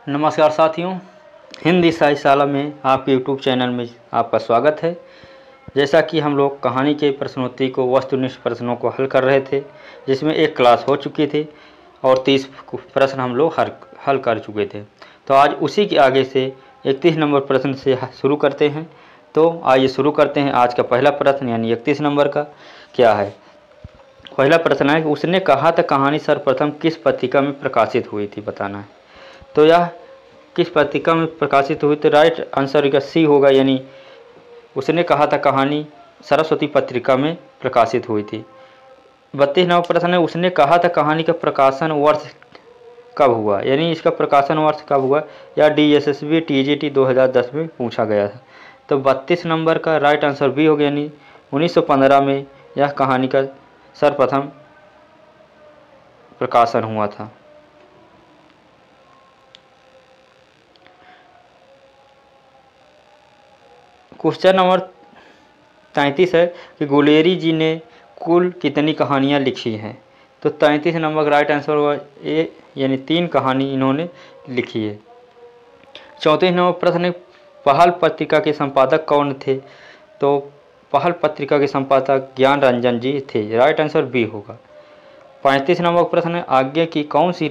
नमस्कार साथियों, हिंदी साहित्यशाला में आपके यूट्यूब चैनल में आपका स्वागत है। जैसा कि हम लोग कहानी के प्रश्नोत्तरी को वस्तुनिष्ठ प्रश्नों को हल कर रहे थे, जिसमें एक क्लास हो चुकी थी और 30 प्रश्न हम लोग हल कर चुके थे। तो आज उसी के आगे से 31 नंबर प्रश्न से शुरू करते हैं। तो आइए शुरू करते हैं। आज का पहला प्रश्न यानी 31 नंबर का क्या है। पहला प्रश्न है कि उसने कहा था कहानी सर्वप्रथम किस पत्रिका में प्रकाशित हुई थी, बताना है। तो यह किस पत्रिका में प्रकाशित हुई, तो राइट आंसर का सी होगा, यानी उसने कहा था कहानी सरस्वती पत्रिका में प्रकाशित हुई थी। 32 नंबर प्रश्न है उसने कहा था कहानी का प्रकाशन वर्ष कब हुआ, यानी इसका प्रकाशन वर्ष कब हुआ, या DSSB TGT 2010 में पूछा गया था। तो 32 नंबर का राइट आंसर बी हो गया, यानी 1915 में यह कहानी का सर्वप्रथम प्रकाशन हुआ था। क्वेश्चन नंबर 33 है कि गुलेरी जी ने कुल कितनी कहानियाँ लिखी हैं। तो 33 नंबर का राइट आंसर होगा ए, यानी 3 कहानी इन्होंने लिखी है। 34 नंबर प्रश्न है पहल पत्रिका के संपादक कौन थे। तो पहल पत्रिका के संपादक ज्ञान रंजन जी थे, राइट आंसर बी होगा। 35 नंबर प्रश्न है आगे की कौन सी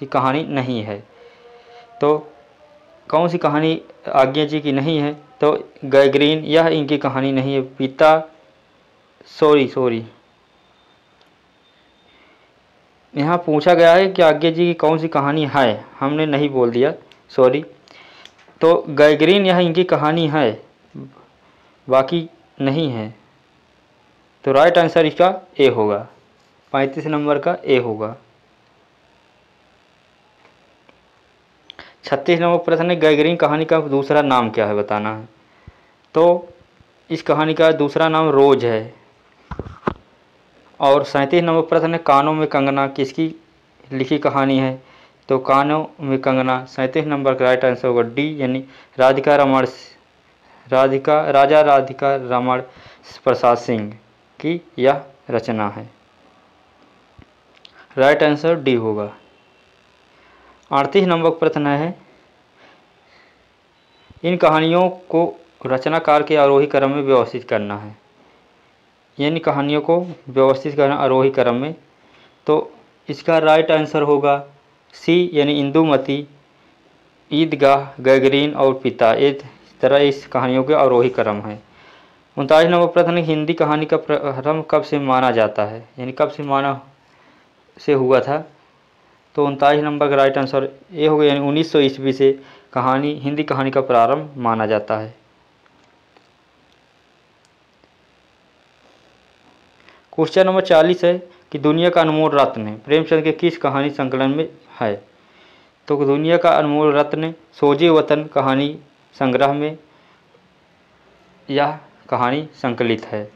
कहानी नहीं है। तो कौन सी कहानी आज्ञा जी की नहीं है, तो गैग्रीन यह इनकी कहानी नहीं है। पिता सॉरी यहाँ पूछा गया है कि आज्ञा जी की कौन सी कहानी है, हमने नहीं बोल दिया, सॉरी। तो गैग्रीन यह इनकी कहानी है, बाकी नहीं है। तो राइट आंसर इसका ए होगा, 35 नंबर का ए होगा। 36 नंबर प्रश्न है गैग्रीन कहानी का दूसरा नाम क्या है, बताना है। तो इस कहानी का दूसरा नाम रोज है। और 37 नंबर प्रश्न है कानों में कंगना किसकी लिखी कहानी है। तो कानों में कंगना 37 नंबर का राइट आंसर होगा डी, यानी राजा राधिका रमण प्रसाद सिंह की यह रचना है, राइट आंसर डी होगा। 38 नंबर प्रश्न है इन कहानियों को रचनाकार के आरोही क्रम में व्यवस्थित करना है, यानी कहानियों को व्यवस्थित करना आरोही क्रम में। तो इसका राइट आंसर होगा सी, यानी इंदुमती, ईदगाह, गैग्रीन और पिता, इस तरह इस कहानियों के आरोही क्रम है। 39 नंबर प्रश्न हिंदी कहानी का प्रारंभ कब से माना जाता है, यानी कब से हुआ था। तो 39 नंबर का राइट आंसर ए हो गया, यानी 1900 ईस्वी से हिंदी कहानी का प्रारंभ माना जाता है। क्वेश्चन नंबर 40 है कि दुनिया का अनमोल रत्न प्रेमचंद के किस कहानी संकलन में है। तो दुनिया का अनमोल रत्न सोजे वतन कहानी संग्रह में यह कहानी संकलित है।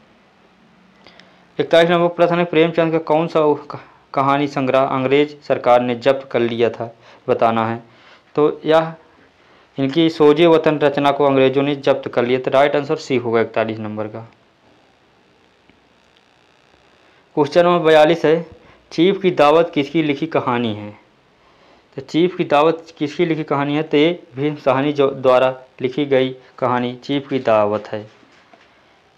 41 नंबर प्रश्न है प्रेमचंद का कौन सा कहानी संग्रह अंग्रेज सरकार ने जब्त कर लिया था, बताना है। तो यह इनकी सोजे वतन रचना को अंग्रेजों ने जब्त कर लिया था, राइट आंसर सी होगा 41 नंबर का। क्वेश्चन नंबर 42 है चीफ की दावत किसकी लिखी कहानी है। तो चीफ की दावत किसकी लिखी कहानी है, तो ये भीम साहनी द्वारा लिखी गई कहानी चीफ की दावत है।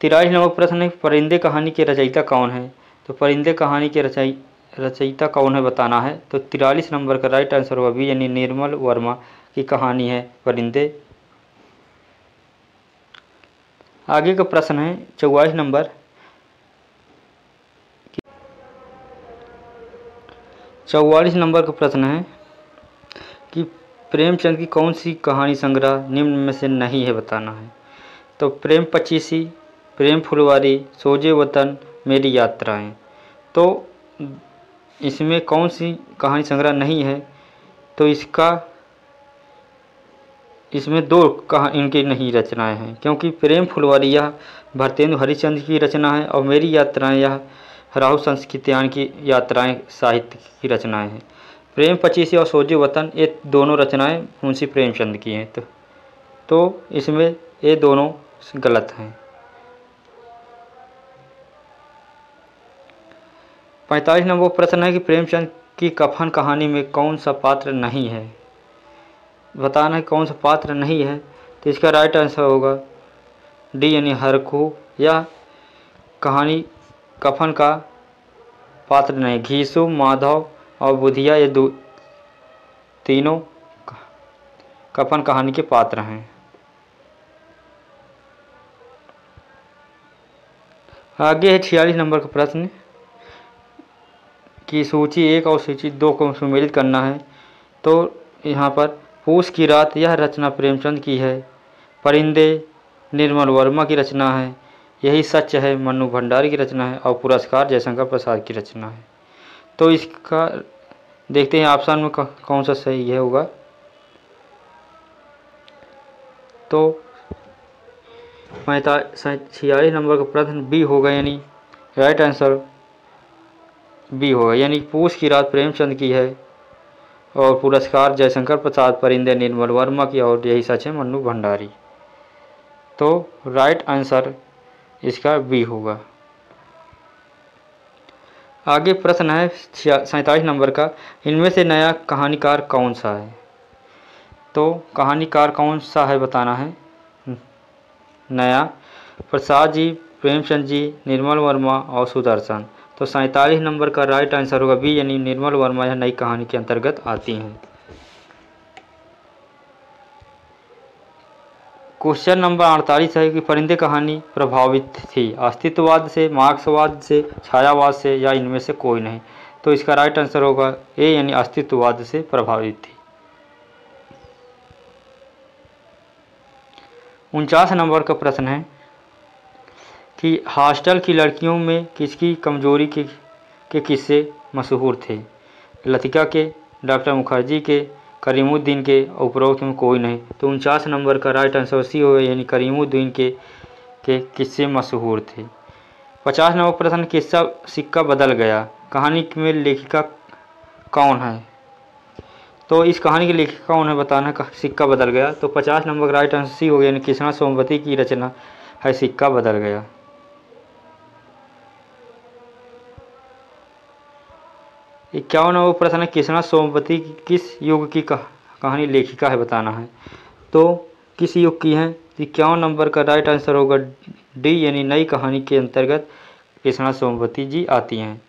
43 नंबर प्रश्न है परिंदे कहानी के रचयिता कौन है। तो परिंदे कहानी के रचयिता कौन है, बताना है। तो 43 नंबर का राइट आंसर होगा बी, यानी निर्मल वर्मा की कहानी है परिंदे। आगे का प्रश्न है 44 नंबर 44 नंबर का प्रश्न है कि प्रेमचंद की कौन सी कहानी संग्रह निम्न में से नहीं है, बताना है। तो प्रेम पचीसी, प्रेम फुलवारी, सोजे वतन, मेरी यात्राएं। तो इसमें कौन सी कहानी संग्रह नहीं है, तो इसमें 2 इनकी नहीं रचनाएं हैं, क्योंकि प्रेम फुलवारी यह भरतेंदु हरिश्चंद्र की रचना है और मेरी यात्राएं यह राहु संस्कृत्यायन की यात्राएं साहित्य की रचनाएं हैं। प्रेम पचीसी और सोजे वतन ये दोनों रचनाएं मुंशी प्रेमचंद की हैं। तो इसमें ये दोनों गलत हैं। 45 नंबर प्रश्न है कि प्रेमचंद की कफन कहानी में कौन सा पात्र नहीं है। बताना है कौन सा पात्र नहीं है, तो इसका राइट आंसर होगा डी यानी हरखू या कहानी कफन का पात्र नहीं। घीसू, माधव और बुधिया ये तीनों कफन कहानी के पात्र हैं। आगे है 46 नंबर का प्रश्न कि सूची 1 और सूची 2 को सुमेलित करना है। तो यहाँ पर पूस की रात यह रचना प्रेमचंद की है, परिंदे निर्मल वर्मा की रचना है, यही सच है मन्नू भंडारी की रचना है और पुरस्कार जयशंकर प्रसाद की रचना है। तो इसका देखते हैं ऑप्शन में कौन सा सही है होगा। तो 46 नंबर का प्रश्न बी होगा, यानी राइट आंसर बी होगा, यानी पूस की रात प्रेमचंद की है और पुरस्कार जयशंकर प्रसाद, परिंदे निर्मल वर्मा की और यही सच है मन्नू भंडारी। तो राइट आंसर इसका बी होगा। आगे प्रश्न है 47 नंबर का, इनमें से नया कहानीकार कौन सा है। तो कहानीकार कौन सा है बताना है। नया प्रसाद जी, प्रेमचंद जी, निर्मल वर्मा और सुदर्शन। तो 47 नंबर का राइट आंसर होगा बी, यानी निर्मल वर्मा यह नई कहानी के अंतर्गत आती हैं। क्वेश्चन नंबर 48 है कि परिंदे कहानी प्रभावित थी अस्तित्ववाद से, मार्क्सवाद से, छायावाद से या इनमें से कोई नहीं। तो इसका राइट आंसर होगा ए, यानी अस्तित्ववाद से प्रभावित थी। 49 नंबर का प्रश्न है कि हॉस्टल की लड़कियों में किसकी कमजोरी के किस्से मशहूर थे। लतिका के, डॉक्टर मुखर्जी के, करीमुद्दीन के, उपरोक्त में कोई नहीं। तो 49 नंबर का राइट आंसर सी होगा, यानी करीमुद्दीन के किस्से मशहूर थे। 50 नंबर प्रश्न, किस्सा सिक्का बदल गया कहानी में लेखिका कौन है। तो इस कहानी की लेखिका कौन है बताना है, सिक्का बदल गया। तो 50 नंबर का राइट आंसर सी हो गया, यानी कृष्णा सोमवती की रचना है सिक्का बदल गया। इक्यावन नंबर प्रश्न है, कृष्णा सोमवती किस युग की कहानी लेखिका है बताना है। तो किस युग की है। 51 नंबर का राइट आंसर होगा डी, यानी नई कहानी के अंतर्गत कृष्णा सोमवती जी आती हैं।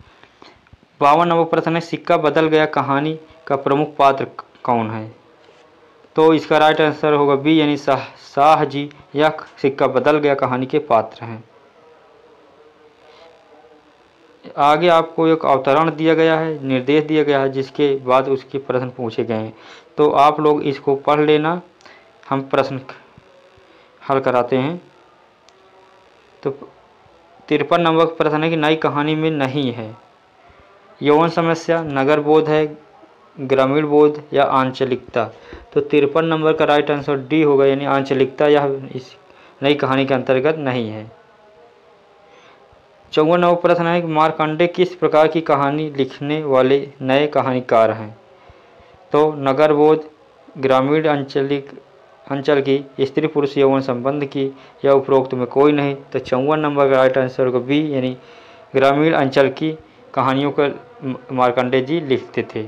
52 नंबर प्रश्न है, सिक्का बदल गया कहानी का प्रमुख पात्र कौन है। तो इसका राइट आंसर होगा बी, यानी शाह जी या सिक्का बदल गया कहानी के पात्र हैं। आगे आपको एक अवतरण दिया गया है, निर्देश दिया गया है, जिसके बाद उसके प्रश्न पूछे गए हैं। तो आप लोग इसको पढ़ लेना, हम प्रश्न हल कराते हैं। तो 53 नंबर का प्रश्न है कि नई कहानी में नहीं है यौन समस्या, नगर बोध है, ग्रामीण बोध या आंचलिकता। तो 53 नंबर का राइट आंसर डी होगा, यानी आंचलिकता यह इस नई कहानी के अंतर्गत नहीं है। 54 नंबर प्रश्न है कि मार्कंडे किस प्रकार की कहानी लिखने वाले नए कहानीकार हैं। तो नगर बोध, ग्रामीण अंचल की, स्त्री पुरुष यौन संबंध की या उपरोक्त में कोई नहीं। तो 54 नंबर का राइट आंसर होगा बी, यानी ग्रामीण अंचल की कहानियों को मार्कंडे जी लिखते थे।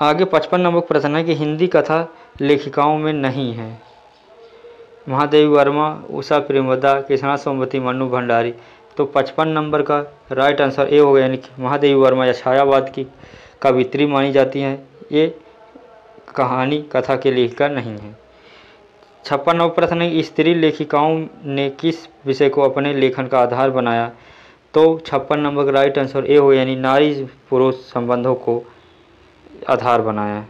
आगे 55 नंबर प्रश्न है कि हिंदी कथा लेखिकाओं में नहीं है। महादेवी वर्मा, उषा प्रेमवदा, कृष्णा सोमवती, मन्नू भंडारी। तो 55 नंबर का राइट आंसर ए होगा, यानी महादेवी वर्मा या छायावाद की कवित्री मानी जाती हैं, ये कहानी कथा के लेखिका नहीं है। 56 नंबर प्रश्न है, स्त्री लेखिकाओं ने किस विषय को अपने लेखन का आधार बनाया। तो 56 नंबर का राइट आंसर ए हो, यानी नारी पुरुष संबंधों को आधार बनाया।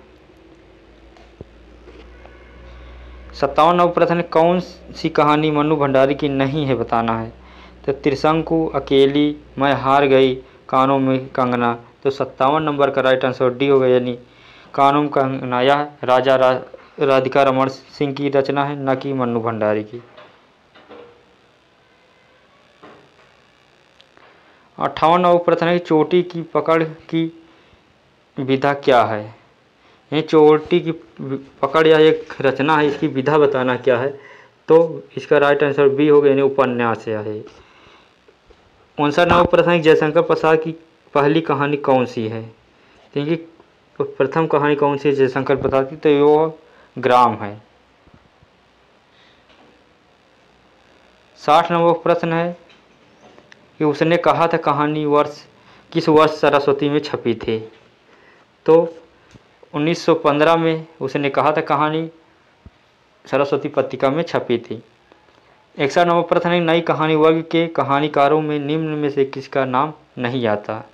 57 नंबर प्रश्न है, कौन सी कहानी मन्नू भंडारी की नहीं है बताना है। तो त्रिशंकु, अकेली, मैं हार गई, कानों में कंगना। तो 57 नंबर का राइट आंसर डी होगा, यानी कानों में कंगना यह राजा राधिका रमन सिंह की रचना है, न कि मन्नू भंडारी की। 58 नंबर प्रश्न है, चोटी की पकड़ की विधा क्या है। ये चोटी की पकड़ या एक रचना है, इसकी विधा बताना क्या है। तो इसका राइट आंसर बी होगा, यानी उपन्यास है। 59 नंबर प्रश्न है, जयशंकर प्रसाद की पहली कहानी कौन सी है। क्योंकि प्रथम कहानी कौन सी जयशंकर प्रसाद की, तो वो ग्राम है। 60 नंबर प्रश्न है कि उसने कहा था कहानी किस वर्ष सरस्वती में छपी थी। तो 1915 में उसने कहा था कहानी सरस्वती पत्रिका में छपी थी। 61 नंबर प्रश्न है नई कहानी वर्ग के कहानीकारों में निम्न में से किसका नाम नहीं आता।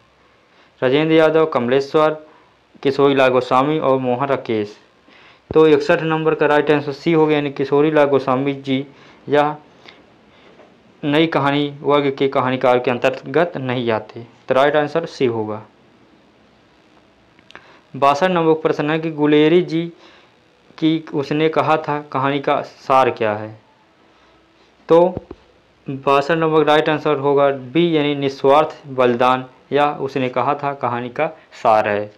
राजेंद्र यादव, कमलेश्वर, किशोरीलाल गोस्वामी और मोहन राकेश। तो 61 नंबर का राइट आंसर सी हो गया, यानी किशोरीलाल गोस्वामी जी या नई कहानी वर्ग के कहानीकार के अंतर्गत नहीं आते। तो राइट आंसर सी होगा। 62 नंबर प्रश्न है कि गुलेरी जी की उसने कहा था कहानी का सार क्या है। तो 62 नंबर राइट आंसर होगा बी, यानी निस्वार्थ बलिदान या उसने कहा था कहानी का सार है।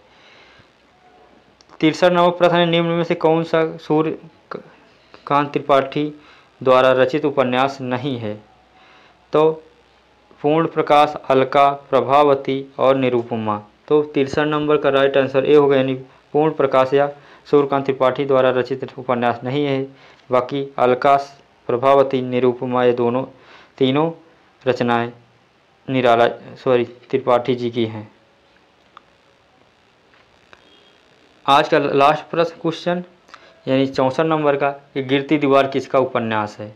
63 नंबर प्रश्न है निम्न में से कौन सा सूर्यकांत त्रिपाठी द्वारा रचित उपन्यास नहीं है। तो पूर्ण प्रकाश, अलका, प्रभावती और निरुपमा। तो 63 नंबर का राइट आंसर ए होगा, यानी पूर्ण प्रकाश या सूर्यकांत त्रिपाठी द्वारा रचित उपन्यास नहीं है। बाकी अलका, प्रभावती, निरुपमा ये तीनों रचनाएं त्रिपाठी जी की हैं। आज का लास्ट प्रश्न क्वेश्चन यानी 64 नंबर का, कि गिरती दीवार किसका उपन्यास है।